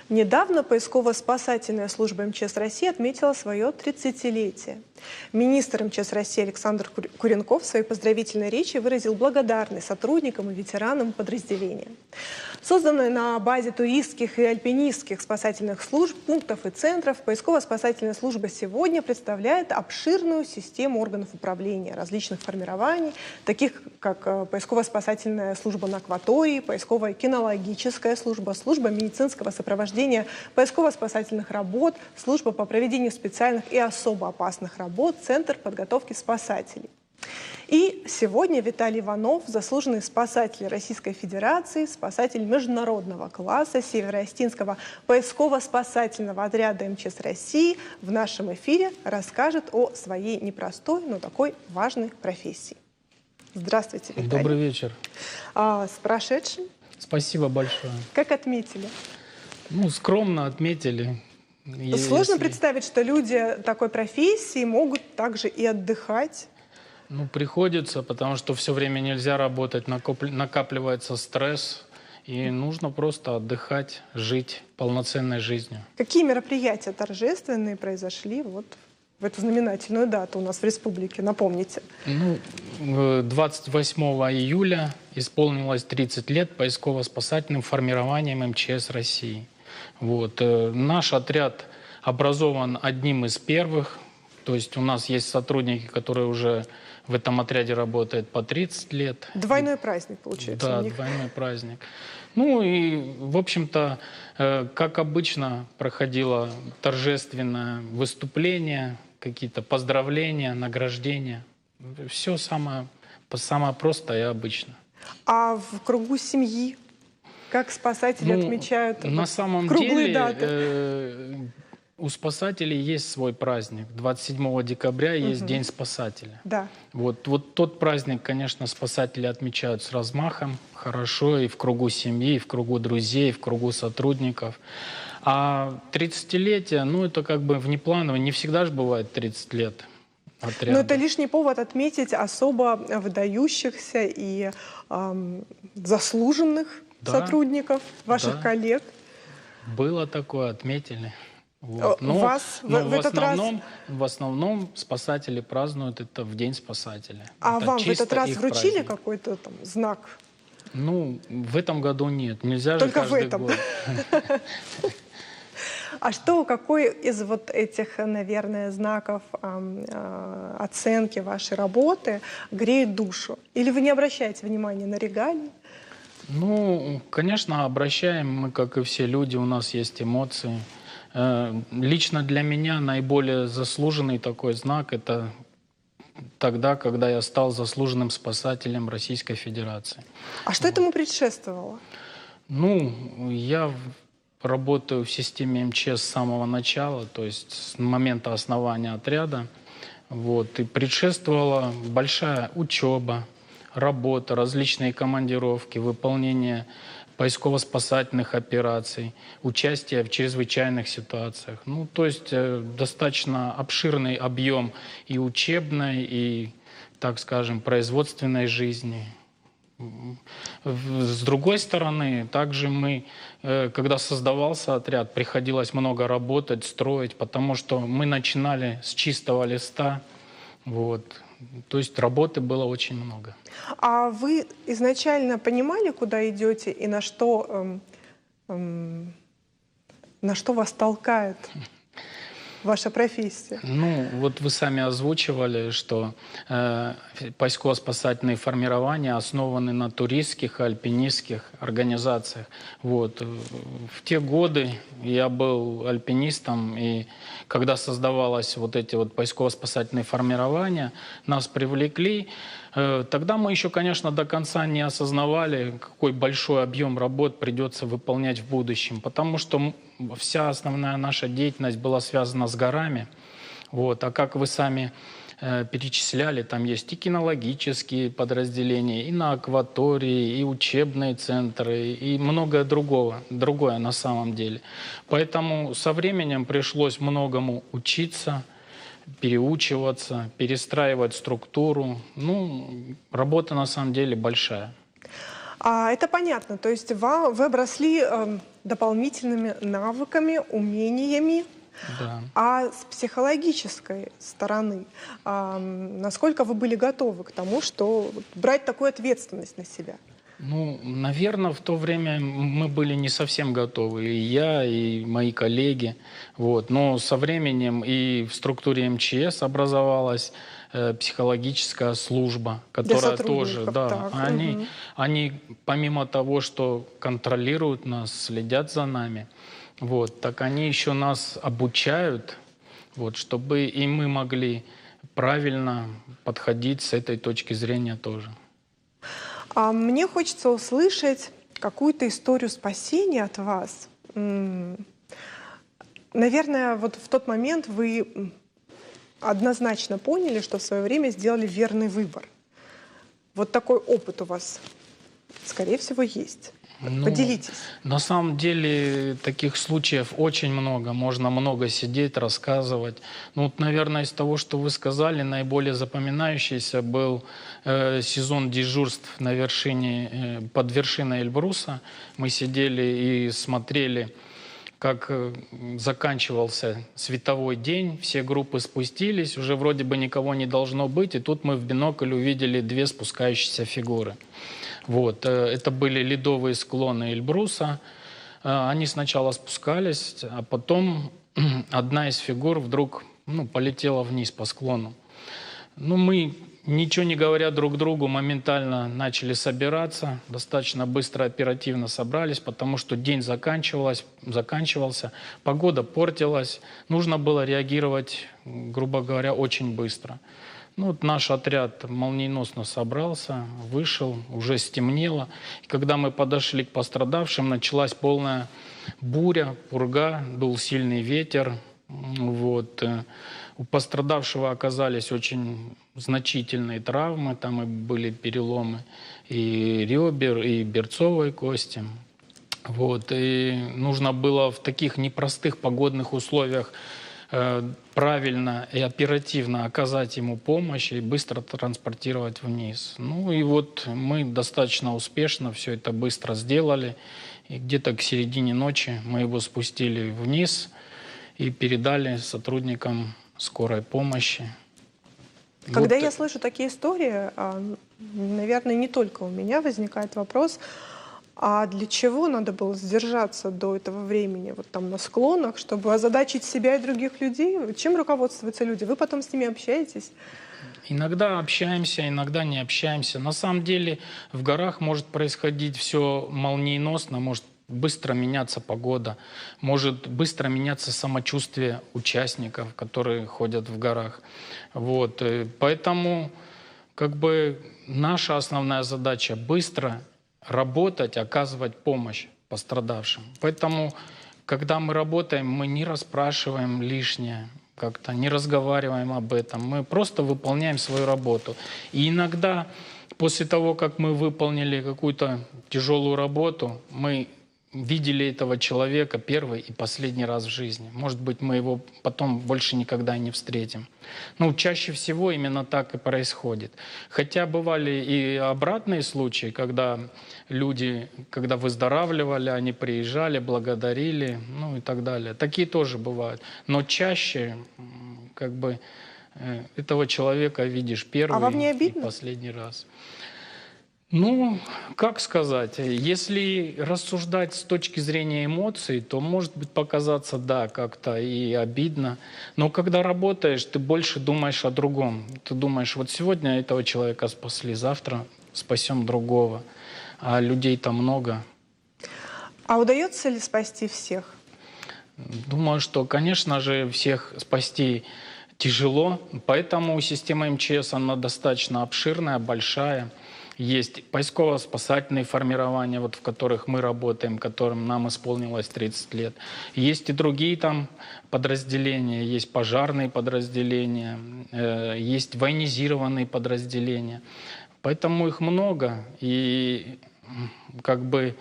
Недавно поисково-спасательная служба МЧС России отметила свое 30-летие. Министр МЧС России Александр Куренков в своей поздравительной речи выразил благодарность сотрудникам и ветеранам подразделения. Созданная на базе туристских и альпинистских спасательных служб, пунктов и центров, поисково-спасательная служба сегодня представляет обширную систему органов управления различных формирований, таких как поисково-спасательная служба на акватории, поисковая кинологическая служба, служба медицинского сопровождения поисково-спасательных работ, служба по проведению специальных и особо опасных работ, Центр подготовки спасателей. И сегодня Виталий Иванов, заслуженный спасатель Российской Федерации, спасатель международного класса Северо-Остинского поисково-спасательного отряда МЧС России, в нашем эфире расскажет о своей непростой, но такой важной профессии. Здравствуйте, Виталий. Добрый вечер. С прошедшим. Спасибо большое. Как отметили? Ну, скромно отметили. Сложно представить, что люди такой профессии могут также и отдыхать. Ну, приходится, потому что все время нельзя работать, накапливается стресс, и нужно просто отдыхать, жить полноценной жизнью. Какие мероприятия торжественные произошли вот в эту знаменательную дату у нас в республике? Напомните. Ну, 28 июля исполнилось 30 лет поисково-спасательным формированием МЧС России. Вот. Наш отряд образован одним из первых, то есть у нас есть сотрудники, которые уже в этом отряде работают по 30 лет. Двойной праздник, получается, да, у них. двойной праздник. Ну и, в общем-то, как обычно, проходило торжественное выступление, какие-то поздравления, награждения. Все самое простое и обычно. А в кругу семьи? Как спасатели отмечают на самом круглые деле, даты? У спасателей есть свой праздник. 27 декабря есть День спасателя. Да. Вот тот праздник, конечно, спасатели отмечают с размахом, хорошо, и в кругу семьи, и в кругу друзей, и в кругу сотрудников. А 30-летие, ну, это как бы внепланово. Не всегда же бывает 30 лет отряда. Но это лишний повод отметить особо выдающихся и заслуженных сотрудников, ваших коллег. Было такое, отметили. Вот. В основном спасатели празднуют это в День спасателя. А это вам в этот раз вручили праздник. какой-то там знак? Ну, в этом году нет. Нельзя только же каждый год. А какой из вот этих, наверное, знаков оценки вашей работы греет душу? Или вы не обращаете внимания на регалии? Ну, конечно, обращаем. Мы, как и все люди, у нас есть эмоции. Лично для меня наиболее заслуженный такой знак – это тогда, когда я стал заслуженным спасателем Российской Федерации. А что этому предшествовало? Ну, я работаю в системе МЧС с самого начала, то есть с момента основания отряда. Вот. И предшествовала большая учеба, работа, различные командировки, выполнение поисково-спасательных операций, участие в чрезвычайных ситуациях. Ну, то есть достаточно обширный объем и учебной, и, так скажем, производственной жизни. С другой стороны, также мы, когда создавался отряд, приходилось много работать, строить, потому что мы начинали с чистого листа. Вот. То есть работы было очень много. А вы изначально понимали, куда идете и на что вас толкает ваша профессия? Ну, вот вы сами озвучивали, что поисково-спасательные формирования основаны на туристских и альпинистских организациях. Вот. В те годы я был альпинистом, и когда создавалось вот эти вот поисково-спасательные формирования, нас привлекли. Тогда мы еще, конечно, до конца не осознавали, какой большой объем работ придется выполнять в будущем, потому что вся основная наша деятельность была связана с горами. Вот. А как вы сами перечисляли, там есть и кинологические подразделения, и на акватории, и учебные центры, и многое другое на самом деле. Поэтому со временем пришлось многому учиться, переучиваться, перестраивать структуру. Ну, работа на самом деле большая. Это понятно. То есть вы обросли дополнительными навыками, умениями. Да. А с психологической стороны, насколько вы были готовы к тому, что брать такую ответственность на себя? Ну, наверное, в то время мы были не совсем готовы. И я, и мои коллеги. Вот. Но со временем и в структуре МЧС образовалась психологическая служба, которая тоже, сотрудников, да, так. они помимо того, что контролируют нас, следят за нами, вот, так они еще нас обучают, вот, чтобы и мы могли правильно подходить с этой точки зрения тоже. Мне хочется услышать какую-то историю спасения от вас. Наверное, вот в тот момент вы однозначно поняли, что в свое время сделали верный выбор. Вот такой опыт у вас, скорее всего, есть. Ну, Поделитесь. на самом деле таких случаев очень много. Можно много сидеть, рассказывать. Ну, вот, наверное, из того, что вы сказали, наиболее запоминающийся был сезон дежурств на вершине, под вершиной Эльбруса. Мы сидели и смотрели, как заканчивался световой день. Все группы спустились, уже вроде бы никого не должно быть. И тут мы в бинокль увидели две спускающиеся фигуры. Вот. Это были ледовые склоны Эльбруса. Они сначала спускались, а потом одна из фигур вдруг полетела вниз по склону. Ну, мы, ничего не говоря друг другу, моментально начали собираться. Достаточно быстро, оперативно собрались, потому что день заканчивался, погода портилась. Нужно было реагировать, грубо говоря, очень быстро. Ну, вот наш отряд молниеносно собрался, вышел, уже стемнело. И когда мы подошли к пострадавшим, началась полная буря, пурга, дул сильный ветер. Вот. У пострадавшего оказались очень значительные травмы, там и были переломы и ребер, и берцовой кости. Вот. И нужно было в таких непростых погодных условиях правильно и оперативно оказать ему помощь и быстро транспортировать вниз. Ну и вот мы достаточно успешно все это быстро сделали. И где-то к середине ночи мы его спустили вниз и передали сотрудникам скорой помощи. Когда Вот. я слышу такие истории, наверное, не только у меня возникает вопрос, а для чего надо было сдержаться до этого времени, вот там на склонах, чтобы озадачить себя и других людей? Чем руководствуются люди? Вы потом с ними общаетесь? Иногда общаемся, иногда не общаемся. На самом деле в горах может происходить все молниеносно, может быстро меняться погода, может быстро меняться самочувствие участников, которые ходят в горах. Вот. Поэтому как бы наша основная задача — быстро работать, оказывать помощь пострадавшим. Поэтому, когда мы работаем, мы не расспрашиваем лишнее, как-то не разговариваем об этом. Мы просто выполняем свою работу. И иногда, после того, как мы выполнили какую-то тяжелую работу, мы видели этого человека первый и последний раз в жизни. Может быть, мы его потом больше никогда не встретим. Ну, чаще всего именно так и происходит. Хотя бывали и обратные случаи, когда люди, когда выздоравливали, они приезжали, благодарили, ну и так далее. Такие тоже бывают. Но чаще, как бы, этого человека видишь первый А вам не и обидно? последний раз. Ну, как сказать, если рассуждать с точки зрения эмоций, то может быть показаться, да, как-то и обидно. Но когда работаешь, ты больше думаешь о другом. Ты думаешь, вот сегодня этого человека спасли, завтра спасем другого. А людей-то много. А удается ли спасти всех? Думаю, что, конечно же, всех спасти тяжело. Поэтому система МЧС, она достаточно обширная, большая. Есть поисково-спасательные формирования, вот в которых мы работаем, которым нам исполнилось 30 лет. Есть и другие там подразделения, есть пожарные подразделения, есть военизированные подразделения. Поэтому их много. И как бы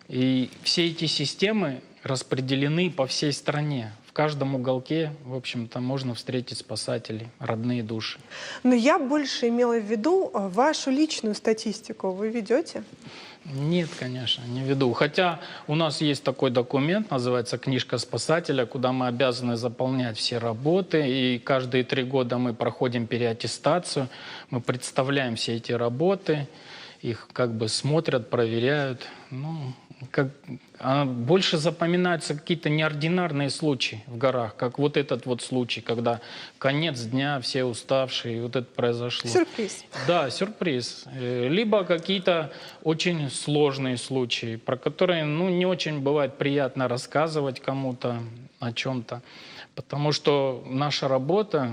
и все эти системы распределены по всей стране. В каждом уголке, в общем-то, можно встретить спасателей, родные души. Но я больше имела в виду вашу личную статистику. Вы ведете? Нет, конечно, не веду. Хотя у нас есть такой документ, называется «Книжка спасателя», куда мы обязаны заполнять все работы. И каждые 3 года мы проходим переаттестацию, мы представляем все эти работы, их как бы смотрят, проверяют. Ну, больше запоминаются какие-то неординарные случаи в горах, как вот этот вот случай, когда конец дня, все уставшие, и вот это произошло. Сюрприз. Да, сюрприз. Либо какие-то очень сложные случаи, про которые, ну, не очень бывает приятно рассказывать кому-то о чем-то, потому что наша работа,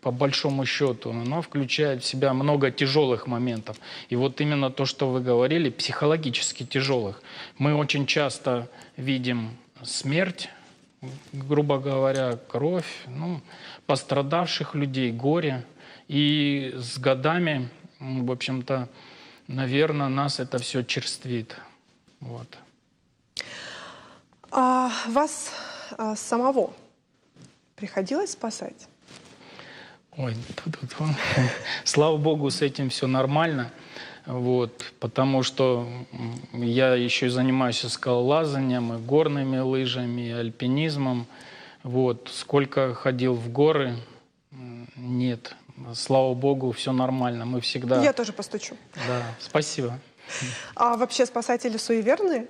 по большому счету, она включает в себя много тяжелых моментов. И вот именно то, что вы говорили, психологически тяжелых. Мы очень часто видим смерть, грубо говоря, кровь, ну, пострадавших людей, горе. И с годами, в общем-то, наверное, нас это все черствит. Вот. А вас самого приходилось спасать? Ой, слава богу, с этим все нормально. Вот, потому что я еще и занимаюсь скалолазанием, и горными лыжами, и альпинизмом. Вот, сколько ходил в горы, нет. Слава богу, все нормально. Мы всегда... Я тоже постучу. Да, спасибо. А вообще спасатели суеверные?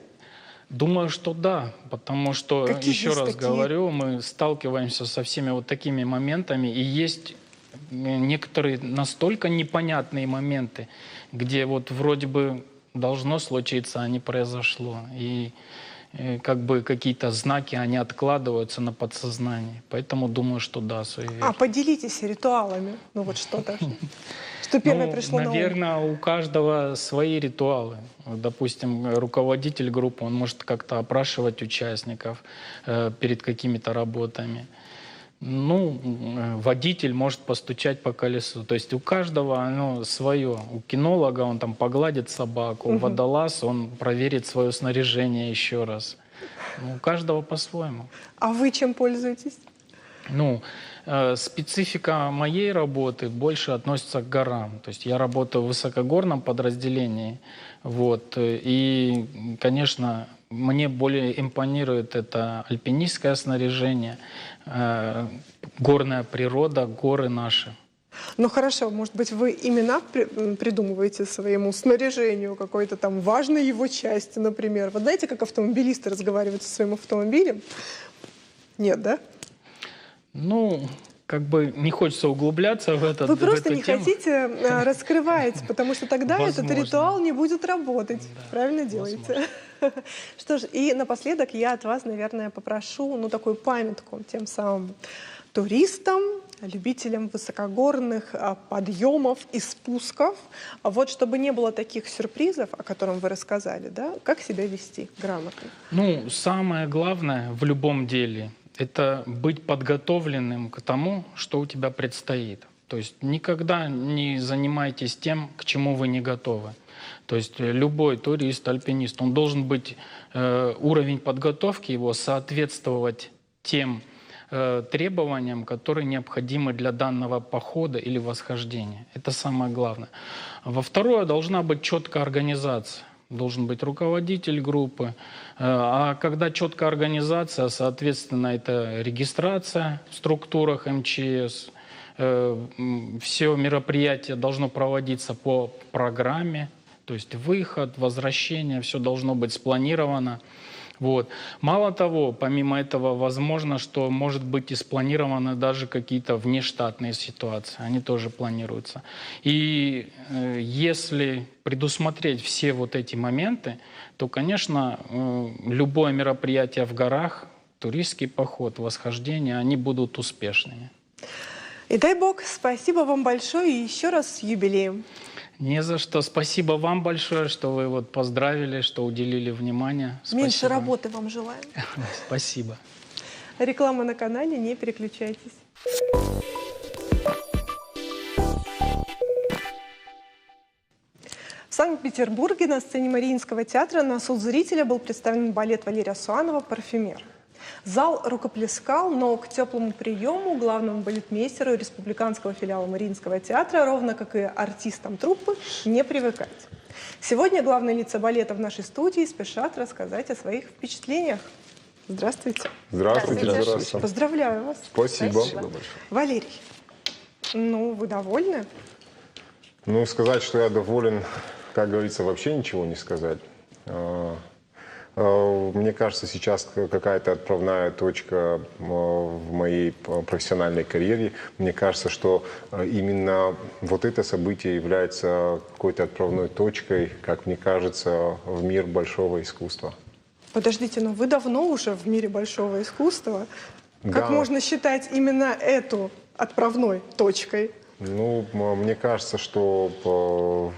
Думаю, что да, потому что, Какие еще есть раз такие? говорю, мы сталкиваемся со всеми вот такими моментами, и есть некоторые настолько непонятные моменты, где вот вроде бы должно случиться, а не произошло. И как бы какие-то знаки, они откладываются на подсознание. Поэтому думаю, что да, суеверие. А поделитесь ритуалами. Ну вот что-то. Что первое пришло на ум? Наверное, у каждого свои ритуалы. Вот, допустим, руководитель группы, он может как-то опрашивать участников перед какими-то работами. Ну, водитель может постучать по колесу. То есть у каждого оно свое. У кинолога он там погладит собаку, у водолаз он проверит свое снаряжение еще раз. Ну, у каждого по-своему. А вы чем пользуетесь? Ну, специфика моей работы больше относится к горам. То есть я работаю в высокогорном подразделении. Вот, и, конечно, мне более импонирует это альпинистское снаряжение, горная природа, горы наши. Ну хорошо, может быть, вы имена придумываете своему снаряжению, какой-то там важной его части, например. Вот знаете, как автомобилисты разговаривают со своим автомобилем? Нет, да? Ну, как бы не хочется углубляться в это. Вы просто эту не тему. хотите раскрывать, потому что тогда этот Возможно. ритуал не будет работать. Да, Правильно делаете? Что ж, и напоследок я от вас, наверное, попрошу, ну, такую памятку тем самым туристам, любителям высокогорных подъемов и спусков. Вот чтобы не было таких сюрпризов, о которых вы рассказали, да, как себя вести грамотно? Ну, самое главное в любом деле – это быть подготовленным к тому, что у тебя предстоит. То есть никогда не занимайтесь тем, к чему вы не готовы. То есть любой турист, альпинист, он должен быть, уровень подготовки его соответствовать тем требованиям, которые необходимы для данного похода или восхождения. Это самое главное. Во второе, должна быть четкая организация. Должен быть руководитель группы. А когда четкая организация, соответственно, это регистрация в структурах МЧС, все мероприятие должно проводиться по программе, то есть выход, возвращение, все должно быть спланировано. Вот. Мало того, помимо этого, возможно, что может быть и спланированы даже какие-то внештатные ситуации. Они тоже планируются. И если предусмотреть все вот эти моменты, то, конечно, любое мероприятие в горах, туристский поход, восхождение, они будут успешными. И дай бог, спасибо вам большое и еще раз с юбилеем. Не за что. Спасибо вам большое, что вы вот поздравили, что уделили внимание. Спасибо. Меньше работы вам желаем. Спасибо. Реклама на канале, не переключайтесь. В Санкт-Петербурге на сцене Мариинского театра на суд зрителя был представлен балет Валерия Суанова «Парфюмер». Зал рукоплескал, но к теплому приему главному балетмейстеру республиканского филиала Мариинского театра, ровно как и артистам труппы, не привыкать. Сегодня главные лица балета в нашей студии спешат рассказать о своих впечатлениях. Здравствуйте. Здравствуйте, Здравствуйте. здравствуйте. Поздравляю вас. Спасибо. Валерий, ну, вы довольны? Ну, сказать, что я доволен, как говорится, вообще ничего не сказать. Мне кажется, сейчас какая-то отправная точка в моей профессиональной карьере. Мне кажется, что именно вот это событие является какой-то отправной точкой, как мне кажется, в мир большого искусства. Подождите, но вы давно уже в мире большого искусства. Да. Как можно считать именно эту отправной точкой? Ну, мне кажется, что